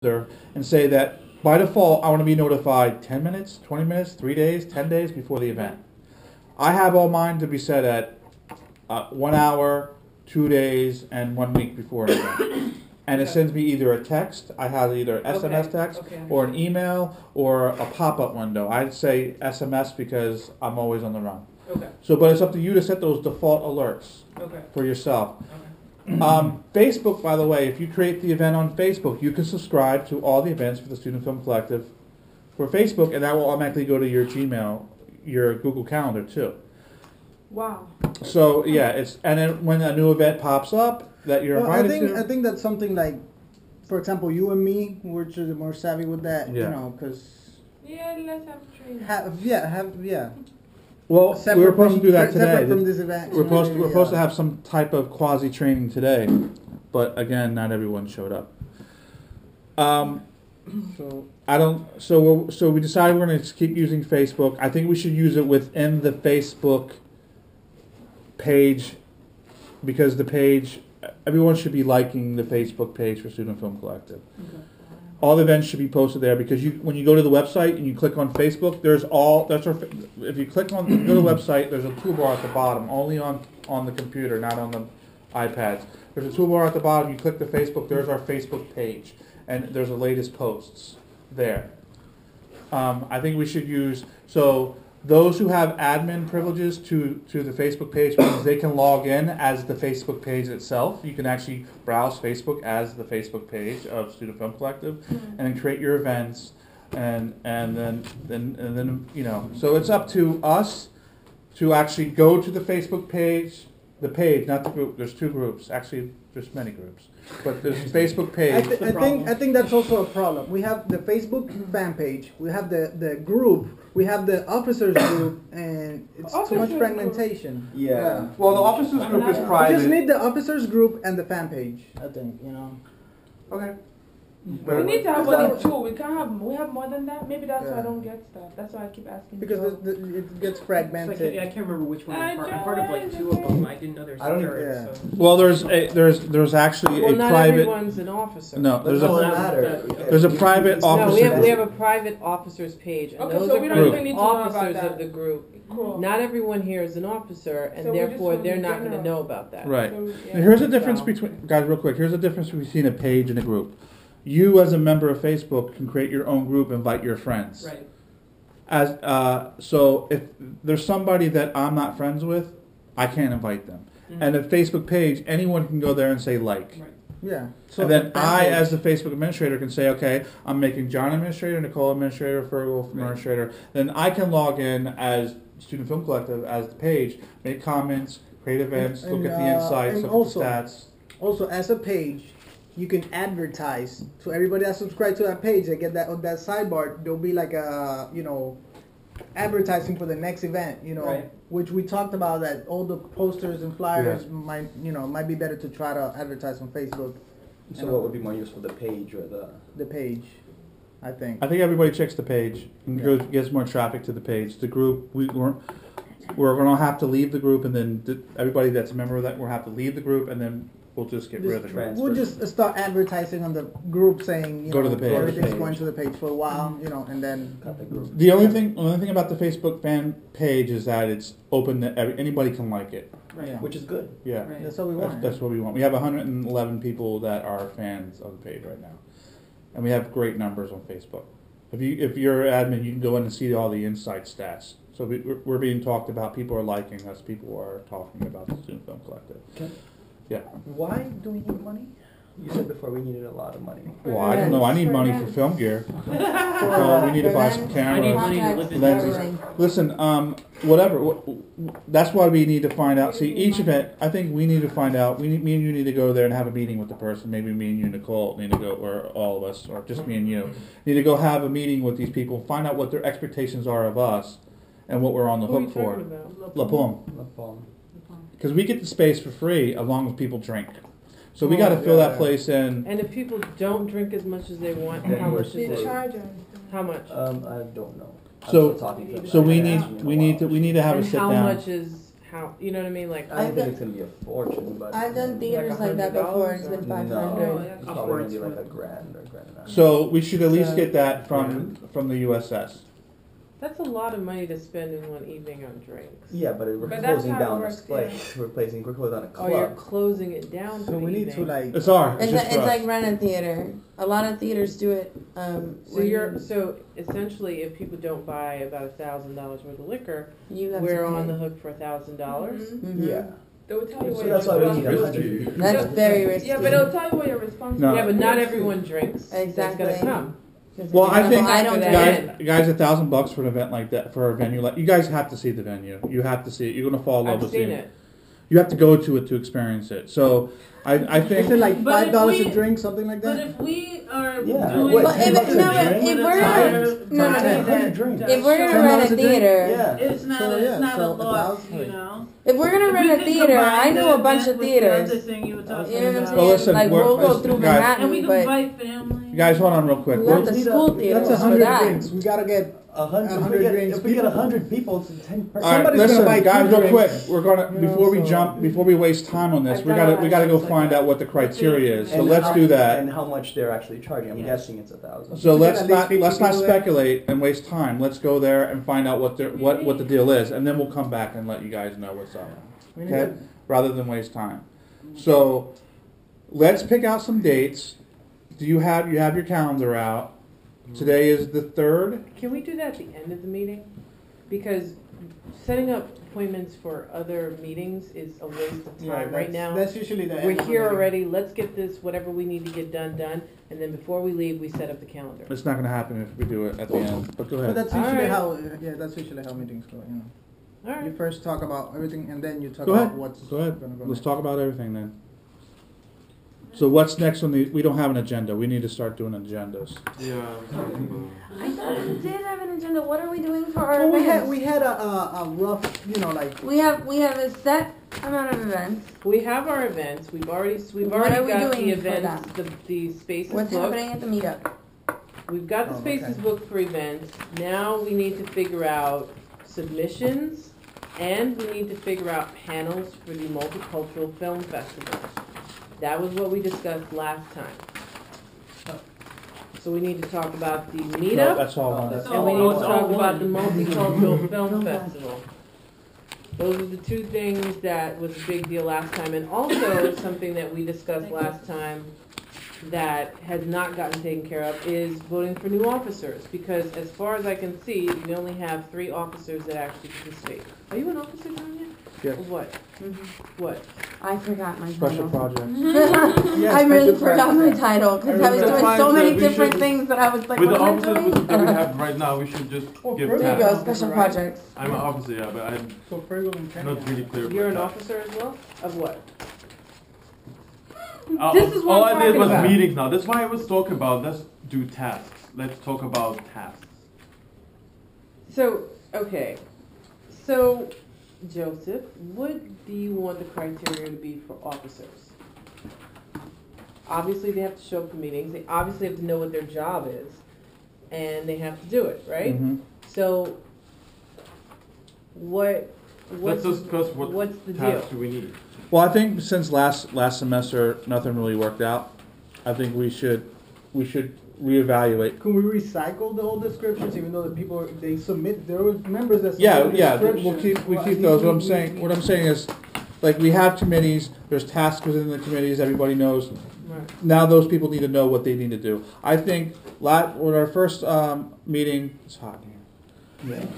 and say that by default I want to be notified 10 minutes, 20 minutes, 3 days, 10 days before the event. I have all mine to be set at 1 hour, 2 days, and 1 week before an event. And it sends me either a text, I have either SMS text, or an email, or a pop-up window. I'd say SMS because I'm always on the run. Okay. So, but it's up to you to set those default alerts for yourself. Facebook, by the way, if you create the event on Facebook, you can subscribe to all the events for the Student Film Collective for Facebook, and that will automatically go to your Gmail, your Google Calendar too. Wow. So yeah, and then when a new event pops up that you're invited to. I think that's something like, for example, you and me, we're just more savvy with that, you know, because. Yeah, let's have training. Well, we were supposed to do that today. Separate from this event. We're supposed to have some type of quasi training today, but again, not everyone showed up. So we decided we're going to keep using Facebook. I think we should use it within the Facebook page, because the page, everyone should be liking the Facebook page for Student Film Collective. Okay. All the events should be posted there, because when you go to the website and you click on Facebook, if you click on go to the website, there's a toolbar at the bottom, only on the computer, not on the iPads. There's a toolbar at the bottom. You click the Facebook. There's our Facebook page, and there's the latest posts there. I think we should use those who have admin privileges to the Facebook page, means they can log in as the Facebook page itself. You can actually browse Facebook as the Facebook page of Student Film Collective, and then create your events, and then you know. So it's up to us to actually go to the Facebook page, not the group. There's 2 groups. Actually, there's many groups, but there's a Facebook page. I think that's also a problem. We have the Facebook fan page, we have the group, we have the officers group, and it's too much fragmentation. Yeah. Well, the officers group is private. We just need the officers group and the fan page, I think, you know. Okay. We need to have only 2. We have more than that. Maybe that's why I don't get stuff. That's why I keep asking. Because it gets fragmented. Like, I can't remember which one. I'm part of like 2 of them. I didn't know there's third. So. Well, there's actually a not private. Everyone's an officer. No, there's There's a private officer. No, we have a private officers page, and those so are we don't even need to know about officers that. of the group. Cool. Not everyone here is an officer, and So we therefore just they're want not going to general. know about that. Right. So, And here's the difference between, guys, real quick. Here's the difference between a page and a group. You, as a member of Facebook, can create your own group, invite your friends. Right. So if there's somebody that I'm not friends with, I can't invite them. Mm-hmm. And a Facebook page, anyone can go there and say like. Right. Yeah. So and then I, as the Facebook administrator, can say, okay, I'm making John administrator, Nicole administrator, Fergal administrator. Then I can log in as Student Film Collective as the page, make comments, create events, look at the insights, look at the stats. Also, as a page, you can advertise. So everybody that subscribes to that page, they get that on that sidebar. There'll be like a advertising for the next event. Which we talked about, that all the posters and flyers might be better to try to advertise on Facebook. So what would be more useful, the page or the page? I think everybody checks the page and gets more traffic to the page. The group, we're going to have to leave the group, and then everybody that's a member of that will have to leave the group, and then we'll just get rid of the group. We'll just start advertising on the group, saying go to the page. Everything's going to the page for a while, and then cut the group. The only thing about the Facebook fan page is that it's open to anybody can like it. Right. Yeah. Which is good. Yeah, right. That's what we want. That's what we want. We have 111 people that are fans of the page right now, and we have great numbers on Facebook. If you're admin, you can go in and see all the insight stats. So we're being talked about. People are liking us. People are talking about the Student Film Collective. Okay. Yeah. Why do we need money? You said before we needed a lot of money. Well, I don't know. I need money for film gear. We need to buy some cameras, I need money to live in lenses. Listen, whatever. That's why we need to find out. See, each event, I think we need to find out. Me and you need to go there and have a meeting with the person. Maybe me and you, Nicole, need to go, or all of us, or just me and you, need to go have a meeting with these people. Find out what their expectations are of us, and what we're on the hook for. La Pomme. Because we get the space for free as long as people drink. So we got to fill that place in. And if people don't drink as much as they want, how much is it? How much? I don't know. So we need to have a sit How down. much is how, you know what I mean? Like, I don't think it's gonna be a fortune, but I've done theaters like that before. It's been $100 $500. Oh, it's probably gonna be like a grand or a grand and a half. So we should at least So- get that from the USS. that's a lot of money to spend in one evening on drinks. Yeah, but we're But that's closing how it down works, this place. We're closing down a Oh, you're club. closing it down for So the we need to evening. like. It's our. It's, just it's for us. like rent a theater. A lot of theaters do it. So essentially, if people don't buy about $1,000 worth of liquor, you have we're to on pay. the hook for $1,000. Mhm. Yeah. They will tell you So what that's why you're we need responsible. 100. That's very risky. Yeah, but they'll tell you what you're responsible. No. Yeah, but not everyone drinks. Exactly. That's gonna come. Well, I think I don't that guys, $1,000 for an event like that, for a venue like, you guys have to see the venue. You have to see it. You're gonna fall in love I've with seen it. it. You have to go to it to experience it. So I Is it think like But if $5 a we- drink, something like But that? if we are Yeah. doing Wait, But if, $10 no, a drink? if we're Times- no, no, times no. 100 drinks. If we're gonna $10 rent a a drink? theater, Yeah. It's not So, a, yeah, it's not so a loss, 1,000. you know. if we're gonna If rent we a can theater, I combine know a the bunch event of with the theaters. other thing you were talking You know what I'm about. saying? Well, listen, like we're- we'll go listen, through guys- Manhattan, And we can but invite family. guys, hold on real quick. we We're- got the school theaters That's for 100 that. drinks. We gotta get 100 drinks. If we get 100 people, it's 10 All right, Somebody's listen, gonna buy guys, two real quick. drinks. We're gonna You know, before we waste time on this. I've We done gotta a lot we of gotta go things like find that. out what the criteria is. So And let's do that. And how much they're actually charging. I'm Yeah. guessing it's 1,000. So We let's got at least not 50 let's not people there. speculate and waste time. Let's go there and find out what the deal is, and then we'll come back and let you guys know what's up. We need Okay, rather than waste time. So let's pick out some dates. Do you have your calendar out? Today is the 3rd. Can we do that at the end of the meeting? Because setting up appointments for other meetings is a waste of time right now. That's usually the We're end of the here meeting. already. Let's get this, whatever we need to get done, and then before we leave, we set up the calendar. It's not going to happen if we do it at the end. But go But ahead. that's usually Alright. how, that's usually how meetings go, you know. All You right. first talk about everything and then you talk Go about ahead. what's Go ahead. gonna go Let's next. talk about everything then. So what's next on the? We don't have an agenda. We need to start doing agendas. I thought we did have an agenda. What are we doing for our Well, events? we had a rough, you know, like We have a set amount of events. We have our events. We've already What are we got the doing for events, the spaces What's booked. happening at the meetup? We've got the Oh, spaces okay. booked for events. Now we need to figure out submissions, and we need to figure out panels for the multicultural film festival. That was what we discussed last time. So we need to talk about the No, meetup, that's all. on. that's and we Oh, need to it's talk all about the one. multicultural film festival. Those are the two things that was a big deal last time, and also something that we discussed last time that has not gotten taken care of is voting for new officers, because as far as I can see, we only have 3 officers that actually participate. Are you an officer, Tanya? Yes. Or what? What? I forgot my Special title. project. I really forgot my title because I was That's doing fine, so so many we different should- things that I was like, With the what am I officers doing? that we have right now, we should just give There you go, tasks. special Right. projects. I'm an officer, yeah, but I'm so Fergal and Kenny. not really clear You're an about officer as well? Of what? that. This is what all I'm I did talking was about. meetings now. That's why I was talking about, let's do tasks. Let's talk about tasks. So, okay. So, Joseph, what do you want the criteria to be for officers? Obviously, they have to show up to meetings. They obviously have to know what their job is, and they have to do it, right? Mhm. So, what's Let's discuss what's the tasks deal? do we need. Well, I think since last semester nothing really worked out, I think we should reevaluate. Can we recycle the old descriptions even though the people, they submit, there were members that Yeah, submitted yeah. descriptions. We Well, keep I those. think What I'm saying is, like we have committees. There's tasks within the committees. Everybody knows. Right. Now those people need to know what they need to do. I think with our first meeting, it's hot in here.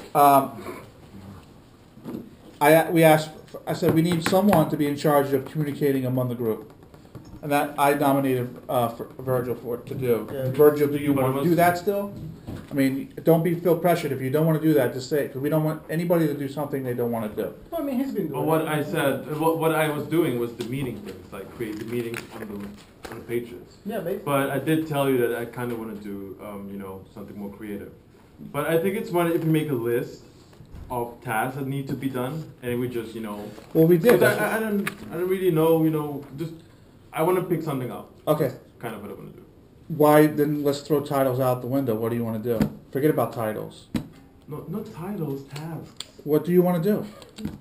We asked. I said we need someone to be in charge of communicating among the group, and that I nominated Virgil to do. Yeah. Virgil, do you But it want to was- do that still? I mean, don't feel pressured. If you don't want to do that, just say it, because we don't want anybody to do something they don't want to do. Well, I mean, he's been doing But what it. I said, what I was doing was the meeting things, like create the meetings on the pages. Yeah, basically. But I did tell you that I kind of want to do, something more creative. But I think it's fun if you make a list of tasks that need to be done, and we just, Well, we did. 'cause I don't really know, just, I want to pick something up. Okay. That's kind of what I want to do. Why then? Let's throw titles out the window. What do you want to do? Forget about titles. No, not titles, tasks. What do you want to do?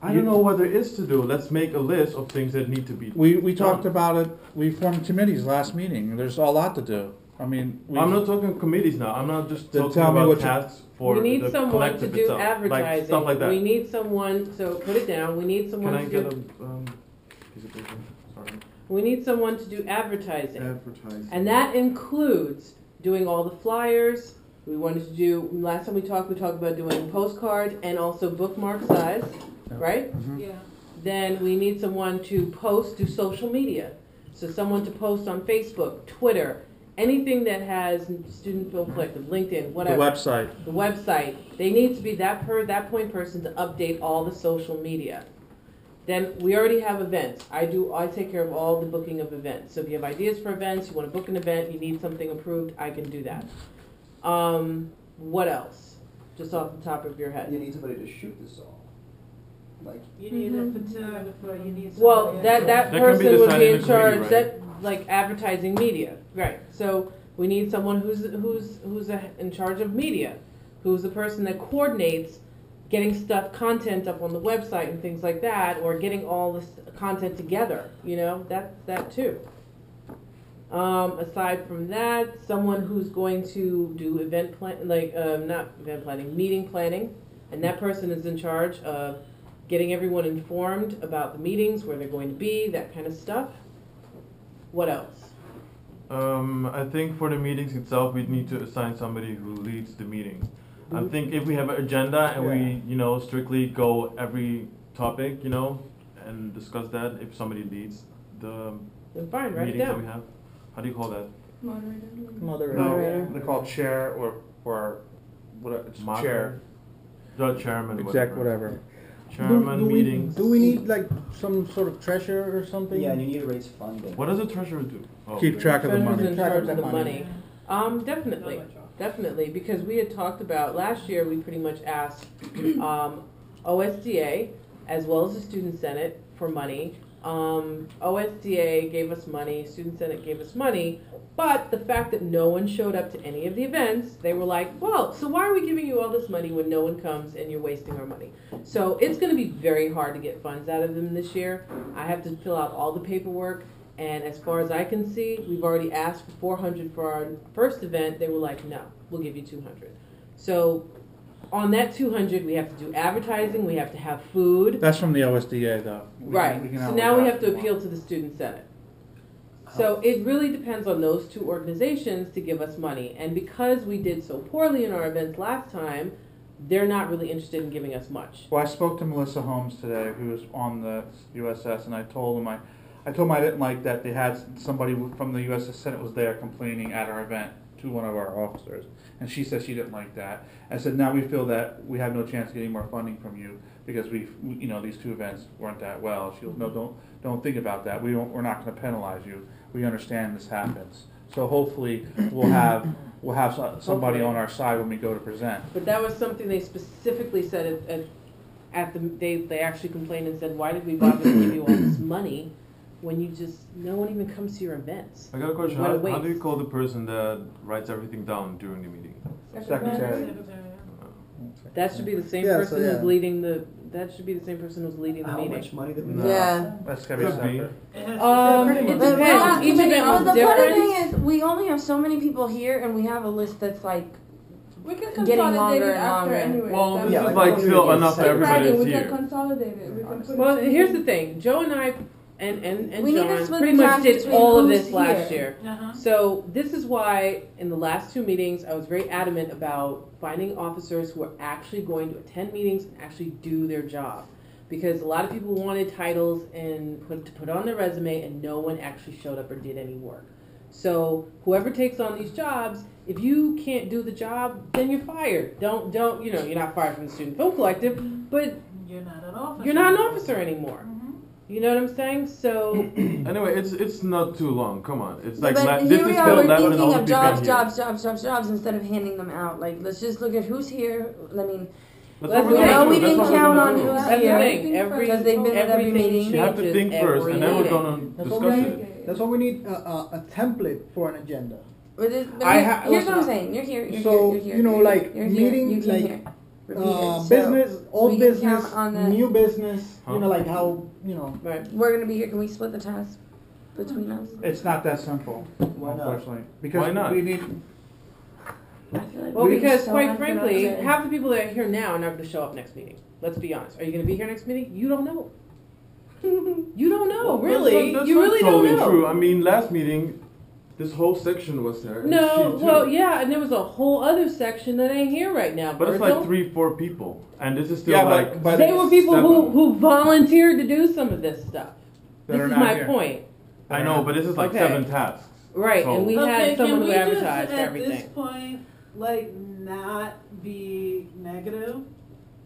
I don't know what there is to do. Let's make a list of things that need to be. We talked about it. We formed committees last meeting. There's a lot to do. I mean, I'm not talking committees now. I'm not just Then talking tell me about what you- tasks for We need the someone to collective do itself, advertising. like stuff like that. We need someone, so put it down, we need someone Can I to get a do, piece of paper? Sorry. we need someone to do advertising. Advertising. And that includes doing all the flyers. We wanted to do, last time we talked about doing postcards and also bookmark size, right? Yeah. Then we need someone to post, do social media. So someone to post on Facebook, Twitter, anything that has Student Film Collective, LinkedIn, the whatever. website. The website. They need to be that point person to update all the social media. Then we already have events. I take care of all the booking of events. So if you have ideas for events, you want to book an event, you need something approved, I can do that. What else? Just off the top of your head. You need somebody to shoot this all. Like, You need a photographer, you need somebody. Well, that That can be person would decided be in in the charge, committee, right? that, like advertising media, right? So we need someone who's in charge of media, who's the person that coordinates getting content up on the website and things like that, or getting all this content together, that too. Aside from that, someone who's going to do meeting planning, and that person is in charge of getting everyone informed about the meetings, where they're going to be, that kind of stuff. What else? I think for the meetings itself, we need to assign somebody who leads the meeting. I think if we have an agenda and we, strictly go every topic, and discuss that, if somebody leads the Then fine, write it meetings that we down. have, how do you call that? Moderator. No, they call it chair or what? It's Moderator? chair. The chairman. Exact whatever. Chairman meetings. Do we need like some sort of treasurer or something? yeah, and you need to raise funding. What does the treasurer do? Oh. Keep track of the Treasurer's money. in Track charge of of the the money. money. Definitely, because we had talked about, last year, we pretty much asked OSDA as well as the Student Senate for money. OSDA gave us money, Student Senate gave us money, but the fact that no one showed up to any of the events, they were like, well, so why are we giving you all this money when no one comes and you're wasting our money? So it's going to be very hard to get funds out of them this year. I have to fill out all the paperwork. And as far as I can see, we've already asked for $400 for our first event. They were like, no, we'll give you $200. So on that $200, we have to do advertising. We have to have food. That's from the OSDA though. Right. We can So outlaw now we that have to if we appeal want. to the Student Senate. So it really depends on those two organizations to give us money. And because we did so poorly in our events last time, they're not really interested in giving us much. Well, I spoke to Melissa Holmes today, who was on the USS, and I told him I told him I didn't like that they had somebody from the USS Senate was there complaining at our event to one of our officers, and she said she didn't like that. I said, now we feel that we have no chance of getting more funding from you because we these two events weren't that well. She goes, no, don't think about that. We're not going to penalize you. We understand this happens. So hopefully we'll have somebody on our side when we go to present. But that was something they specifically said at the, they actually complained and said, why did we bother to give you all this money when no one even comes to your events? I got a question. What a How do you waste. call the person that writes everything down during the meeting? Secretary. That should be the same Yeah, so person yeah. who's leading that should be the same person who's leading the How meeting. much money did we No. Yeah. That's gotta be Could be. separate. It But depends. Each event was the funny different. thing is, we only have so many people here, and we have a list that's like We can Getting consolidate longer it and after longer. anyway. Well, That's- this Yeah, is like, like what still we enough for get everybody Friday, that's we can here. consolidate it. We can put Well, it here's the thing. Joe and I and We need to John split pretty the much task did between all of who's this last here. year. Uh-huh. So this is why in the last two meetings I was very adamant about finding officers who are actually going to attend meetings and actually do their job. Because a lot of people wanted titles and to put on their resume and no one actually showed up or did any work. So whoever takes on these jobs, if you can't do the job, then you're fired. Don't you're not fired from the Student Film Collective, but You're not an officer. you're not an officer anymore. You know what I'm saying? So Anyway, it's not too long. Come on, it's like but this here is we are, still we're 11 thinking all the of people jobs instead of handing them out. Like, let's just look at who's here. I mean, That's Let's what we're go. gonna do. we That's didn't what we're count gonna on do. who's that's the here. thing. Because they've been at every everything meeting. You have to think changes first, and then we're every gonna That's what discuss we it. That's why we need a template for an agenda. But I here's ha- what I'm saying. You're here. You're So, here. You're here. you know, like, you're here. meeting, You came like, here. repeated. So business, old we can business, count on the- new business, Huh? you know, like how, you know. Right. we're gonna be here. Can we split the task between us? It's not that simple, Why not? unfortunately. Because Why not? we need, I feel like Well, we're because so quite frankly, unproductive. half the people that are here now are not going to show up next meeting. Let's be honest. Are you going to be here next meeting? You don't know. You don't know, Well, really. That's You not really totally don't know. true. I mean, last meeting, this whole section was there. and No, she too. well, yeah, and there was a whole other section that ain't here right now. But it's Virgil. like 3-4 people, and this is still yeah, like. but They were people 7. who volunteered to do some of this stuff. That This are is not my here. point. I know, but this is like Okay. 7 tasks. Right, So- and we Okay, had someone can who we just, advertised for at this everything. point, like, not be negative?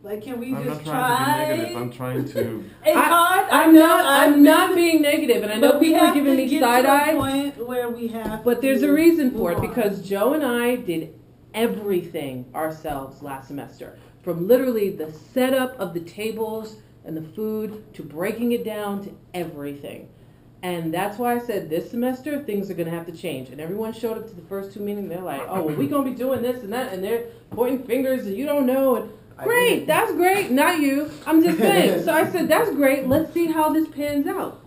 Like, can we I'm just not trying to try? be negative. I'm trying to. It's hard. I'm not being negative, and I know But we people are have giving to me get side to a eye. point where we have But there's to a reason for it, move on. because Joe and I did everything ourselves last semester. From literally the setup of the tables and the food to breaking it down to everything. And that's why I said this semester things are going to have to change. And everyone showed up to the first 2 meetings. They're like, oh, well, we're going to be doing this and that. And they're pointing fingers and you don't know. And great, that's great. Not you. I'm just saying. So I said, that's great. Let's see how this pans out.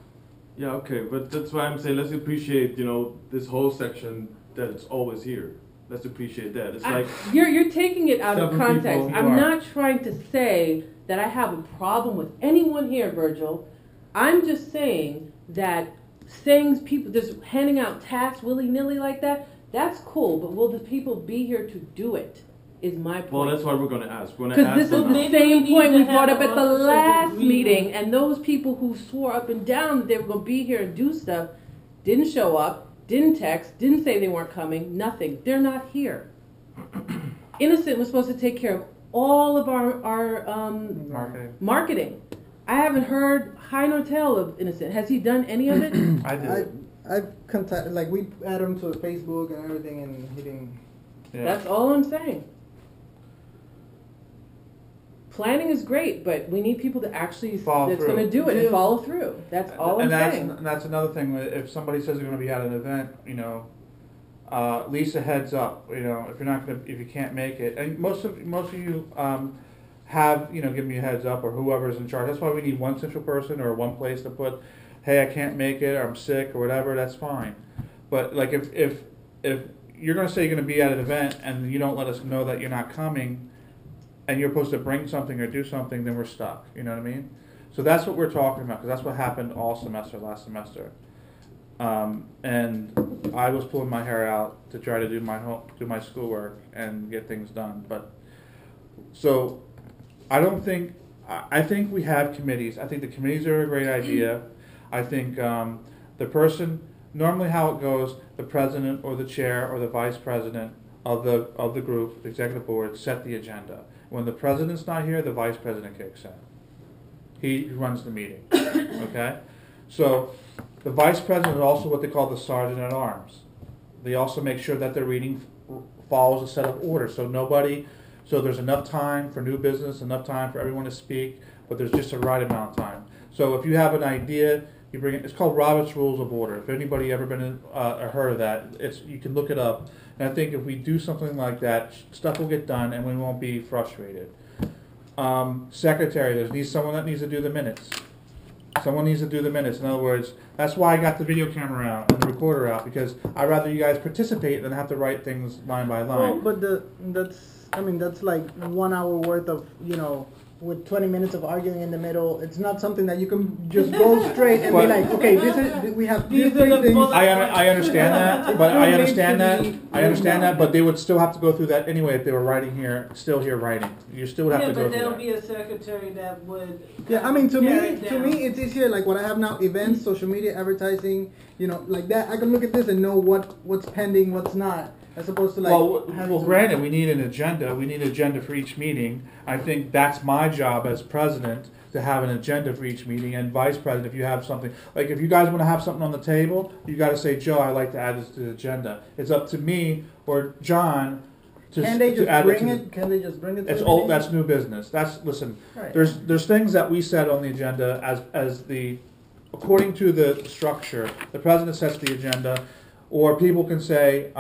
Yeah, okay, but that's why I'm saying let's appreciate, this whole section that it's always here. Let's appreciate that. It's like You're taking it out of 7 context. people. I'm You are. not trying to say that I have a problem with anyone here, Virgil. I'm just saying that people just handing out tasks willy-nilly like that, that's cool, but will the people be here to do it, is my point. well, that's what we're gonna ask. We're gonna Because ask this is them. the Maybe we same need point to we brought have up at the officers last agree. meeting, and those people who swore up and down that they were going to be here and do stuff didn't show up, didn't text, didn't say they weren't coming, nothing. They're not here. Innocent was supposed to take care of all of our marketing. I haven't heard high nor tail of Innocent. Has he done any of it? I did. I've contacted, like, we add him to Facebook and everything, and he didn't. Yeah. That's all I'm saying. Planning is great, but we need people to actually Follow that's through. going to do it and follow through. That's all I'm saying. And that's another thing. If somebody says they're going to be at an event, at least a heads up. If you're not going to, if you can't make it, and most of you have given me a heads up, or whoever's in charge. That's why we need one central person or one place to put. Hey, I can't make it, or I'm sick, or whatever. That's fine. But like if you're going to say you're going to be at an event and you don't let us know that you're not coming, and you're supposed to bring something or do something, then we're stuck. You know what I mean? So that's what we're talking about, because that's what happened all semester, last semester. And I was pulling my hair out to try to do my schoolwork and get things done. But so I think we have committees. I think the committees are a great idea. I think the person, normally how it goes, the president or the chair or the vice president of the group, the executive board, set the agenda. When the president's not here, the vice president kicks in. He runs the meeting. Okay? So the vice president is also what they call the sergeant at arms. They also make sure that their reading follows a set of orders. So there's enough time for new business, enough time for everyone to speak, but there's just a right amount of time. So if you have an idea, you bring it. It's called Robert's Rules of Order. If anybody ever been heard of that, you can look it up. And I think if we do something like that, stuff will get done, and we won't be frustrated. Secretary, there's someone that needs to do the minutes. Someone needs to do the minutes. In other words, that's why I got the video camera out and the recorder out, because I'd rather you guys participate than have to write things line by line. Well, but that's like 1 hour worth of, with 20 minutes of arguing in the middle. It's not something that you can just go straight and be like, okay, we have these three things. I understand that, but I understand that, but they would still have to go through that anyway if they were still here writing. You still would have to go but through there'll that. be a secretary that would. Yeah, I mean, to carry it down. me, it's easier. Like what I have now: events, social media, advertising. Like that. I can look at this and know what's pending, what's not, as opposed to like. Well, granted, we need an agenda. We need an agenda for each meeting. I think that's my job as president, to have an agenda for each meeting, and vice president, if you have something, like if you guys want to have something on the table, you got to say, Joe, I'd like to add this to the agenda. It's up to me or John to Can they just add bring to it? Can they just bring it? It's to the old. meeting? That's new business. Listen. Right. There's things that we set on the agenda according to the structure. The president sets the agenda, or people can say,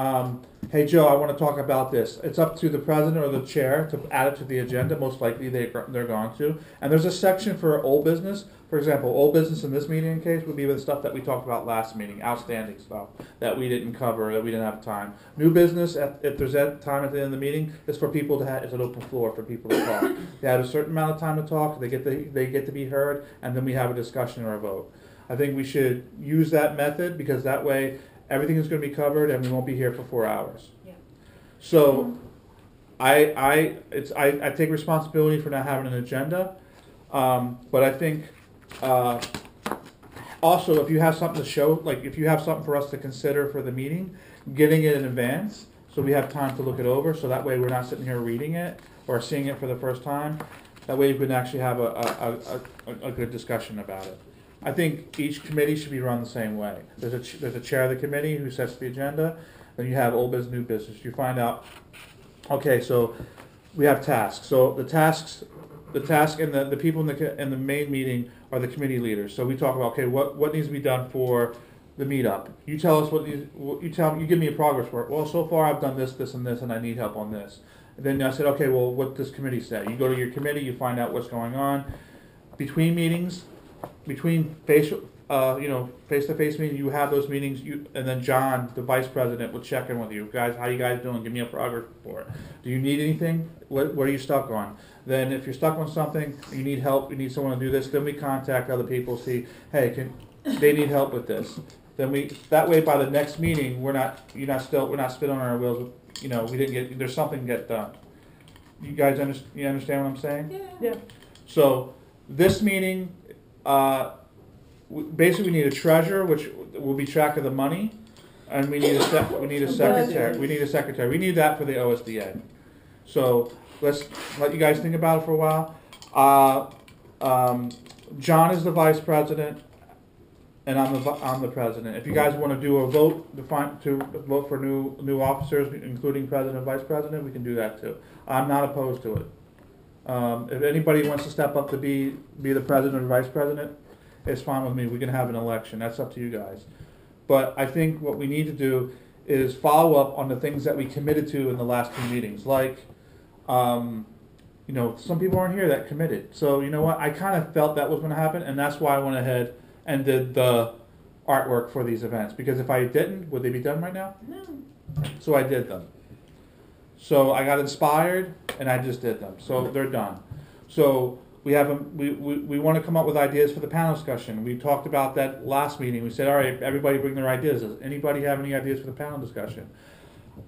hey Joe, I want to talk about this. It's up to the president or the chair to add it to the agenda. Most likely they're going to. And there's a section for old business. For example, old business in this meeting case would be the stuff that we talked about last meeting, outstanding stuff that we didn't cover, that we didn't have time. New business, if there's that time at the end of the meeting, is for people to have, it's an open floor for people to talk. They have a certain amount of time to talk, they get to be heard, and then we have a discussion or a vote. I think we should use that method because that way everything is going to be covered and we won't be here for 4 hours. Yeah. So I take responsibility for not having an agenda, but I think also if you have something to show, like if you have something for us to consider for the meeting, getting it in advance so we have time to look it over, so that way we're not sitting here reading it or seeing it for the first time. That way we can actually have a good discussion about it. I think each committee should be run the same way. There's a chair of the committee who sets the agenda. Then you have old business, new business. You find out, okay, so we have tasks. So the task and the people in the main meeting are the committee leaders. So we talk about, okay, what needs to be done for the meetup. You tell us you give me a progress report. Well, so far I've done this, this, and this, and I need help on this. And then I said, okay, well, what does committee say? You go to your committee, you find out what's going on. Between meetings, between face-to-face meetings, you have those meetings, and then John, the vice president, will check in with you. Guys, how you guys doing? Give me a progress report. Do you need anything? What are you stuck on? Then if you're stuck on something, you need help, you need someone to do this, then we contact other people, see, hey, they need help with this. Then that way by the next meeting, we're not spinning on our wheels. There's something to get done. You guys understand what I'm saying? Yeah. So this meeting, basically we need a treasurer, which will be track of the money, and we need a secretary. We need a secretary. We need that for the OSDA. So let's let you guys think about it for a while. John is the vice president, and I'm the president. If you guys want to do a vote to vote for new officers, including president and vice president, we can do that too. I'm not opposed to it. If anybody wants to step up to be the president or vice president, it's fine with me. We can have an election. That's up to you guys. But I think what we need to do is follow up on the things that we committed to in the last 2 meetings. Like, some people aren't here that committed. So you know what? I kind of felt that was going to happen, and that's why I went ahead and did the artwork for these events. Because if I didn't, would they be done right now? No. So I did them. So I got inspired, and I just did them. So they're done. So we want to come up with ideas for the panel discussion. We talked about that last meeting. We said, all right, everybody bring their ideas. Does anybody have any ideas for the panel discussion?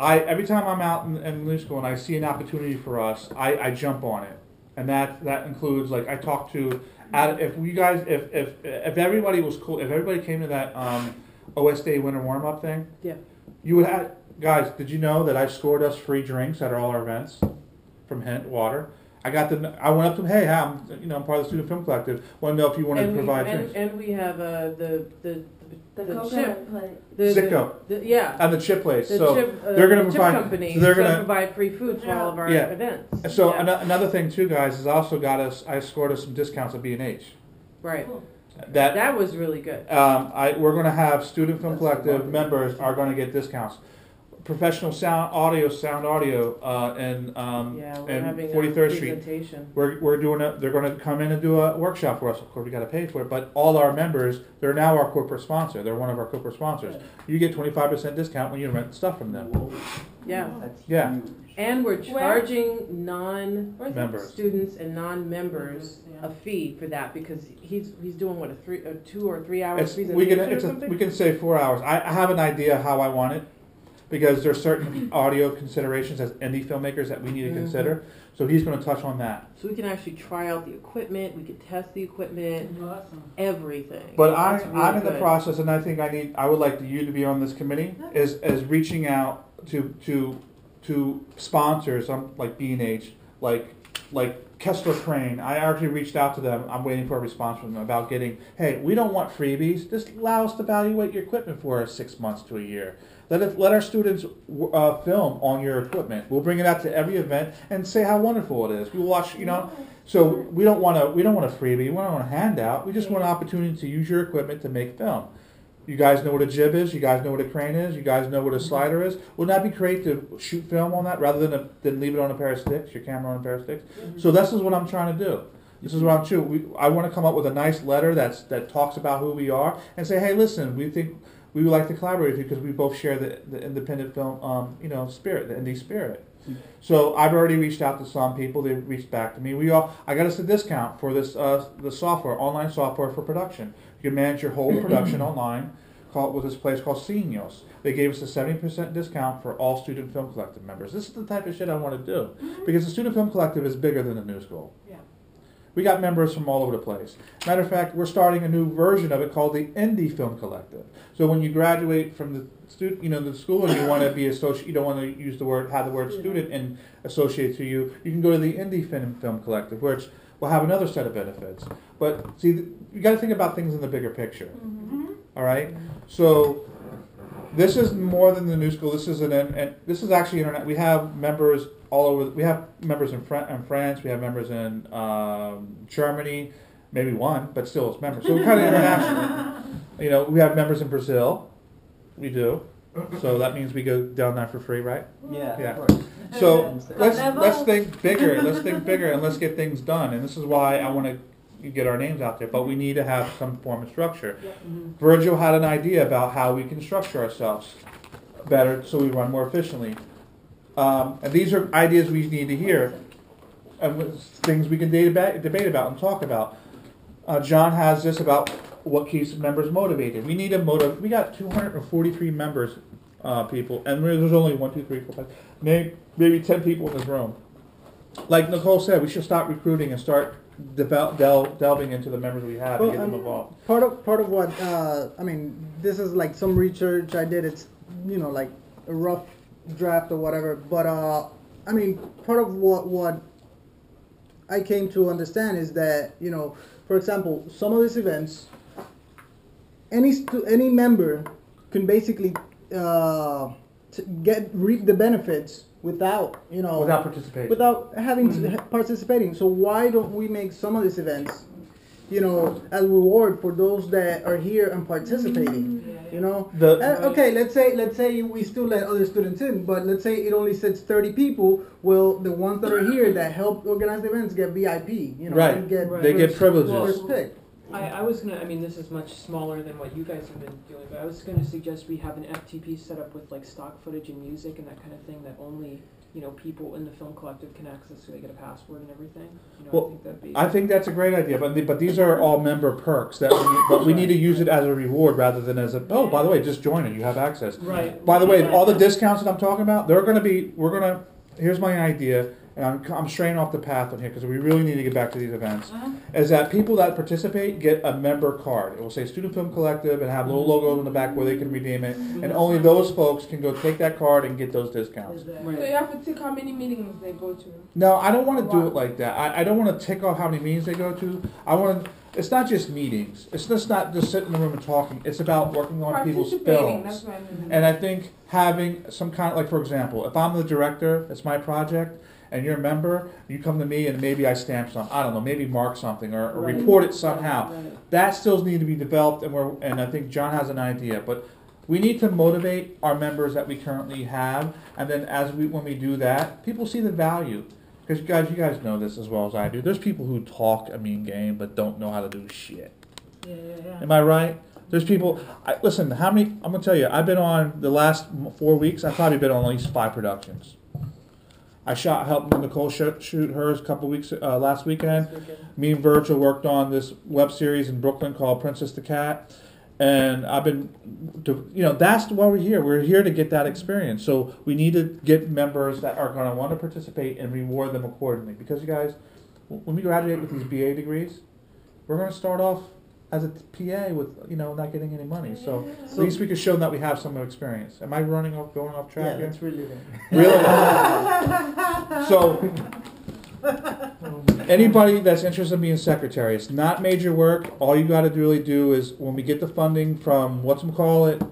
Every time I'm out in New School and I see an opportunity for us, I jump on it. And that includes, like, I talk to, if everybody was cool, if everybody came to that OSDA winter warm-up thing, Yeah. you would have, guys, did you know that I scored us free drinks at all our events from Hint Water? I went up to them, hey, I'm part of the Student Film Collective. Want to know if you want to provide drinks. And we have the coconut chip. plate. Sicko. Yeah. And the chip place. The so chip, they're going to chip provide. company So they're going to going to provide free food for all of our events. So Yeah. another thing too, guys, is also I scored us some discounts at B&H. Right. That That was really good. we're going to have Student Film Collective members are going to get discounts. Professional sound audio, and We're having 43rd a Street. presentation. We're doing they're going to come in and do a workshop for us. Of course, we got to pay for it, but all our members, they're now our corporate sponsor. They're one of our corporate sponsors. You get 25% discount when you rent stuff from them. Yeah. Yeah. And we're charging Members. students and non-members a fee for that because he's doing what a 2 or 3 hour presentation or something? We can say 4 hours. I have an idea how I want it. Because there's certain audio considerations as indie filmmakers that we need to consider. So he's going to touch on that. So we can actually try out the equipment, we can test the equipment, everything. But It's I'm really in the good. process, and I think I would like you to be on this committee, is reaching out to sponsors, like B&H, like Kessler Crane. I already reached out to them. I'm waiting for a response from them about getting, hey, we don't want freebies. Just allow us to evaluate your equipment for 6 months to a year. Let our students film on your equipment. We'll bring it out to every event and say how wonderful it is. We watch, So we don't want a freebie. We don't want a handout. We just want an opportunity to use your equipment to make film. You guys know what a jib is? You guys know what a crane is? You guys know what a slider is? Wouldn't that be great to shoot film on that rather than leave it on a pair of sticks, your camera on a pair of sticks? So this is what I'm trying to do. This is what I'm shooting. I want to come up with a nice letter that talks about who we are and say, hey, listen, we think we would like to collaborate with you because we both share the independent film, spirit, the indie spirit. So I've already reached out to some people. They've reached back to me. I got us a discount for this the software, online software for production. You can manage your whole production online. With this place called Senios. They gave us a 70% discount for all Student Film Collective members. This is the type of shit I want to do because the Student Film Collective is bigger than the New School. Yeah. We got members from all over the place. Matter of fact, we're starting a new version of it called the Indie Film Collective. So when you graduate from the school and you want to be you don't want to have the word student and associate to you, you can go to the Indie Film Collective, which will have another set of benefits. But see, you got to think about things in the bigger picture. All right. So this is more than the New School. This is this is actually internet. We have members all over. We have members in France. We have members in Germany. Maybe one, but still it's members. So we're kind of international. We have members in Brazil. We do. So that means we go down there for free, right? Yeah. Yeah. So let's think bigger. Let's think bigger and let's get things done. And this is why I want to get our names out there, but we need to have some form of structure. Virgil had an idea about how we can structure ourselves better so we run more efficiently. And these are ideas we need to hear and things we can debate about and talk about. John has this about what keeps members motivated. We need we got 243 members, people, and there's only 1, 2, 3, 4, 5, maybe 10 people in this room. Like Nicole said, we should stop recruiting and start delving into the members we have and get them involved. Part of what this is like some research I did. It's like a rough draft or whatever. But part of what I came to understand is that for example, some of these events, any member can basically reap the benefits without participating, without having participating. So why don't we make some of these events, as reward for those that are here and participating? Okay, let's say we still let other students in, but let's say it only sits 30 people. Well, the ones that are here that help organize the events get VIP. Right. They get privileges. First pick. I was gonna, this is much smaller than what you guys have been doing, but I was gonna suggest we have an FTP set up with like stock footage and music and that kind of thing that only, people in the film collective can access, so they get a password and everything. I think that's a great idea, but these are all member perks but we need to use it as a reward rather than as by the way, just join it, you have access. Right. By the way, all the discounts that I'm talking about, here's my idea, and I'm straying off the path on here because we really need to get back to these events, is that people that participate get a member card. It will say Student Film Collective and have little logos on the back where they can redeem it, and only those folks can go take that card and get those discounts. Right. So you have to tick how many meetings they go to. No, I don't want to do it like that. I don't want to tick off how many meetings they go to. It's not just meetings. It's just not just sitting in the room and talking. It's about working on people's films. That's what I mean. And I think having some kind of, like, for example, if I'm the director, it's my project, and you're a member, you come to me and maybe I stamp something, I don't know, maybe mark something or report it somehow. That still needs to be developed, and I think John has an idea. But we need to motivate our members that we currently have, and then when we do that, people see the value. Because you guys know this as well as I do. There's people who talk a mean game but don't know how to do shit. Yeah. Am I right? There's people. Listen, I'm gonna tell you. I've been on the last 4 weeks. I've probably been on at least 5 productions. I helped Nicole shoot hers a couple weeks last weekend. Me and Virgil worked on this web series in Brooklyn called Princess the Cat. And I've been, that's why we're here. We're here to get that experience. So we need to get members that are going to want to participate and reward them accordingly. Because you guys, when we graduate with these BA degrees, we're going to start off as a PA with, not getting any money. So at least we can show them that we have some experience. Am I going off track here? Yeah, that's really Really? So anybody that's interested in being secretary, it's not major work. All you got to really do is when we get the funding from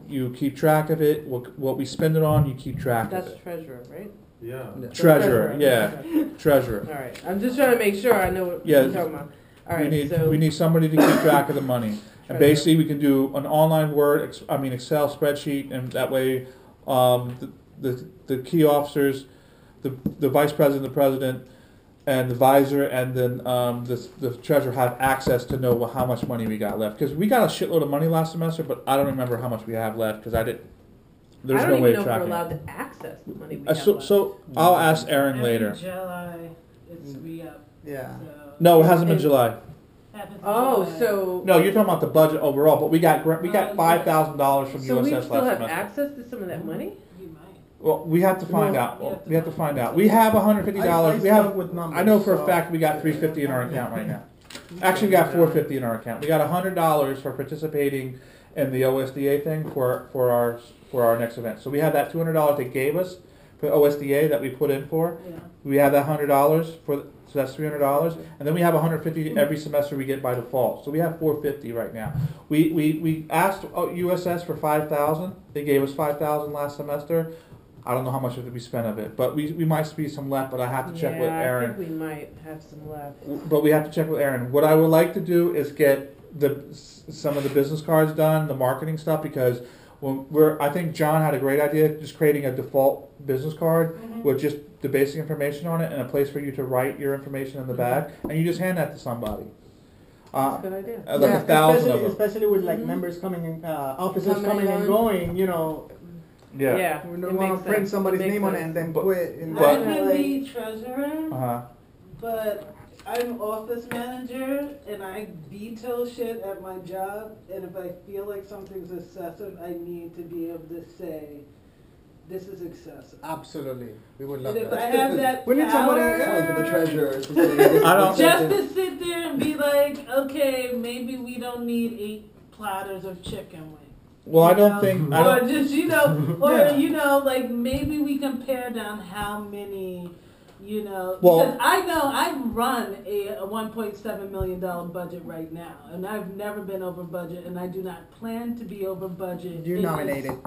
you keep track of it. What we spend it on, you keep track of it. That's treasurer, right? Yeah. Treasurer, yeah. Treasurer. All right. I'm just trying to make sure I know what you're talking about. All right, we need somebody to keep track of the money. And basically, we can do an online Excel spreadsheet, and that way, the key officers, the vice president, the president, and the visor, and then the treasurer have access to know how much money we got left. Because we got a shitload of money last semester, but I don't remember how much we have left because I didn't. There's I don't no way even of know if we're tracking allowed it. to access the money we have So, left. so I'll ask Aaron Every later. July, it's re-up. Yeah. So No, it hasn't been And- July. happens in Oh, July. so No, you're talking about the budget overall, but we got $5,000 from so we USS still last have semester. access to some of that money? You might. Well, we have to find No, out. we have to We have to find find out. out. We have $150. We have. with numbers, I know for a so- fact we got $350 in our account right now. Actually, we got $450 in our account. We got $100 for participating in the OSDA thing for our next event. So we have that $200 they gave us for OSDA that we put in for. Yeah. We have that $100 so that's $300, and then we have $150 every semester we get by default. So we have $450 right now. We asked USS for $5,000. They gave us $5,000 last semester. I don't know how much we spent of it, but we might be some left. But I have to check with I Aaron. think we might have some left. But we have to check with Aaron. What I would like to do is get some of the business cards done, the marketing stuff, because I think John had a great idea, just creating a default business card with just the basic information on it and a place for you to write your information in the back, and you just hand that to somebody. That's a good idea. Like 1,000 of them. Especially with like members coming in, officers coming and going, you know. Yeah. We it don't want makes to print sense. somebody's It makes name on it sense. and then But- quit. And but- I can be treasurer, Uh-huh. but I'm office manager and I veto shit at my job. And if I feel like something's excessive, I need to be able to say, this is excessive. Absolutely, we would And love if I that. have that We need somebody power, else, the treasurer. to say this I don't- is just excessive. to sit there and be like, okay, maybe we don't need 8 platters of chicken wings. Well, I don't think. I Or don't, just, like maybe we can pare down how many, Well- because I know I run a $1.7 million budget right now, and I've never been over budget, and I do not plan to be over budget. You're in nominated.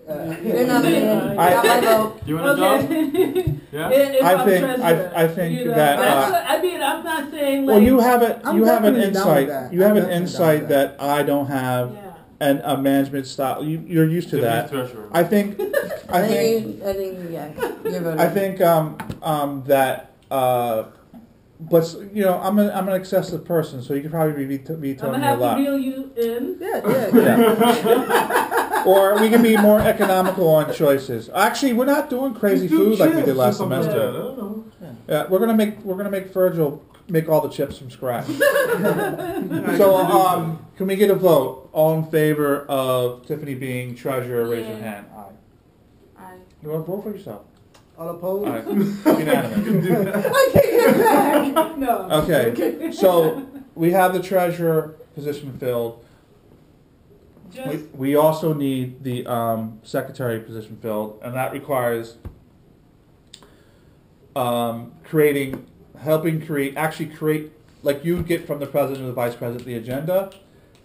You're nominated. I- Got my vote. You want a job? Okay. Yeah? If I I'm think- treasurer, I think you know, that, that's what- I mean, I'm not saying like. well, you have an I'm definitely down with insight. that. You have I'm an definitely down insight with that I don't have, Yeah. and a management style. You're used to that. Treasurer. I think. I think, yeah, you're voting. I think that but I'm an excessive person, so you could probably be I'm vetoing gonna me a have to lot. reel you in. Yeah. Or we can be more economical on choices. Actually, we're not doing crazy food like we did last I semester. don't know. Yeah, we're gonna make Virgil make all the chips from scratch. So can we get a vote? All in favor of Tiffany being treasurer? Raise your Yeah. hand. Aye. Aye. You want to vote for yourself? All opposed? All right. Unanimous. No. Okay. So we have the treasurer position filled. Just We also need the secretary position filled, and that requires helping create, like you get from the president or the vice president the agenda.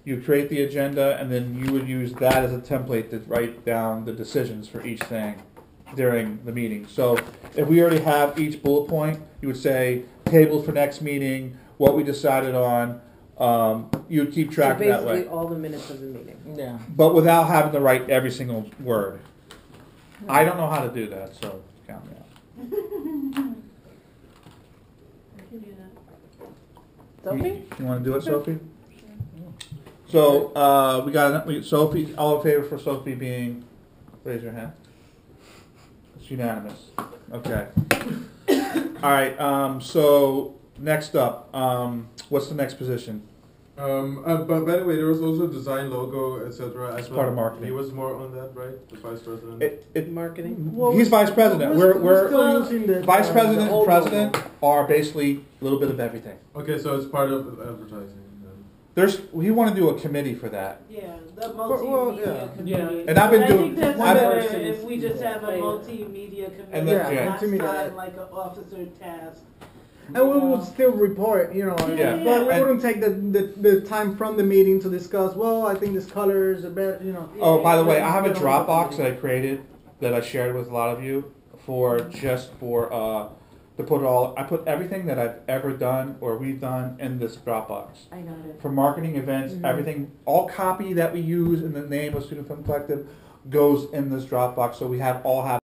You create the agenda, and then you would use that as a template to write down the decisions for each thing during the meeting. So if we already have each bullet point, you would say tables for next meeting, what we decided on. You would keep track So of that way. basically all the minutes of the meeting. Yeah. But without having to write every single word. I don't know how to do that, so count me out. Sophie? You want to do it, Sophie? So Sophie. All in favor for Sophie being? Raise your hand. It's unanimous. Okay. All right. So next up, what's the next position? But by the way, there was also design logo, etc. It's part of marketing. He was more on that, right? The vice president. Marketing? He's vice president. We're still using the vice the president and old president logo. are basically a little bit of everything. Okay, so it's part of advertising. We want to do a committee for that. yeah, the Well, multimedia yeah. committee. And I've been I doing- think that's I've- better if we just have a multimedia committee. And then- yeah. Not to me assign that- like an officer task. And we would still report, Yeah. but we And- wouldn't take the time from the meeting to discuss, well, I think this color is a better, Oh, by the way, I have a Dropbox that I created that I shared with a lot of you for to put it all. I put everything that I've ever done or we've done in this Dropbox. I got it. For marketing events, everything, all copy that we use in the name of Student Film Collective goes in this Dropbox, so we all have